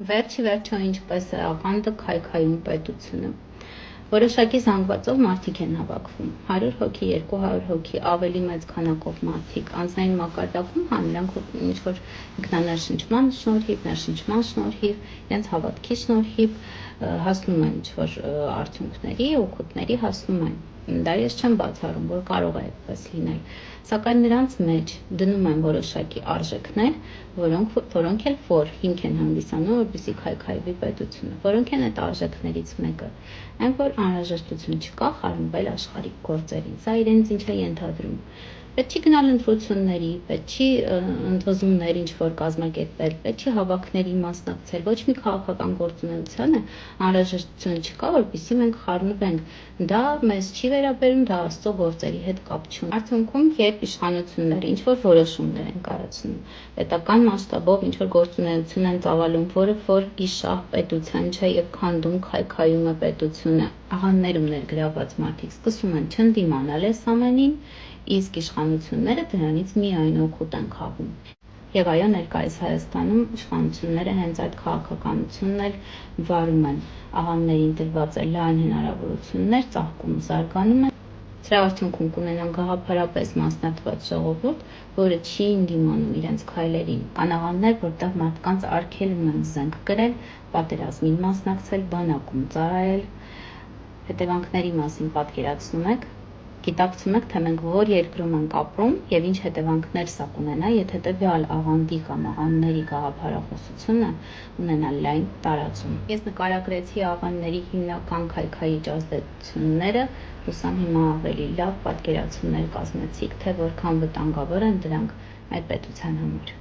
Վերջի վերջո ինչպես է աղանդը քայքայում պետությունը։ Որոշակի զանգվածով մարդիկ են հավաքվում, 100 հոգի, 200 հոգի, ավելի մեծ քանակով մարդիկ, անձնային մակարդակում, նրանք ինչ-որ ինքնաներշնչման շնորհիվ, իրենց հավատքի շնորհիվ հասնում են ինչ-որ արդյունքների, օգուտների հասնում են։ Դա ես չեմ բացառում, որ կարող է այդպես լինել, սակայն նրանց մեջ դնում են որոշակի արժեքներ, որոնք էլ որ հիմք են հանդիսանում, որպեսզի քայքայվի պետությունը, որոնք են այդ արժեքներից մեկը, այն որ անհրաժեշտություն չկա խառնվել աշխարհիկ գործերին, սա իրենց ինչ է ենթադրում։ Պետք չի գնալ ընտրությունների, պետք չի ընդվզումներ ինչ-որ կազմակերպել, պետք չի հավաքների մասնակցել, ոչ մի քաղաքական գործունեությանը անհրաժեշտություն չկա, որպեսզի մենք խառնվենք, դա մեզ չի վերաբերում, դա Աստծո գործերի հետ կապ չունի։ Արդյունքում, երբ իշխանությունները ինչ-որ որոշումներ են կայացնում, պետական մասշտաբով ինչ-որ գործունեություն են ծավալում, որը որ իշահ պետության չէ եւ քանդում քայքայում է պետությունը, աղանդներում ներգրավված մարդիկ սկսում են չընդդիմանալ այս ամենին, իսկ իշխանությունները դրանից միայն օգուտ են քաղում։ Եվ այո, ներկայիս Հայաստանում իշխանությունները հենց այդ քաղաքականությունն էլ վարում են, աղանդներին տրված է լայն հնարավորություններ, ծաղկում զարգանում է։ Սրա արդյունքում կունենան գաղափարապես մասնատված ժողովուրդ, որը չի ընդդիմանում իրենց քայլերին։ Կան աղանդներ, որտեղ մարդկանց արգելում են զենք կրել, պատերազմին մասնակցել, բանակում ծառայել։ Հետևանքների մասին պատկերացնում եք, գիտակցում եք, թե մենք որ երկրում ենք ապրում եւ ինչ հետևանքներ սա կունենա, եթե տվյալ աղանդի կամ աղանդների գաղափարախոսությունը ունենա լայն տարածում։ Ես նկարագրեցի աղանդների հիմնական քայքայիչ ազդեցությունները, հուսամ հիմա ավելի լավ պատկերացումներ կազմեցիք, թե որքան վտանգավոր են դրանք մեր պետության համար։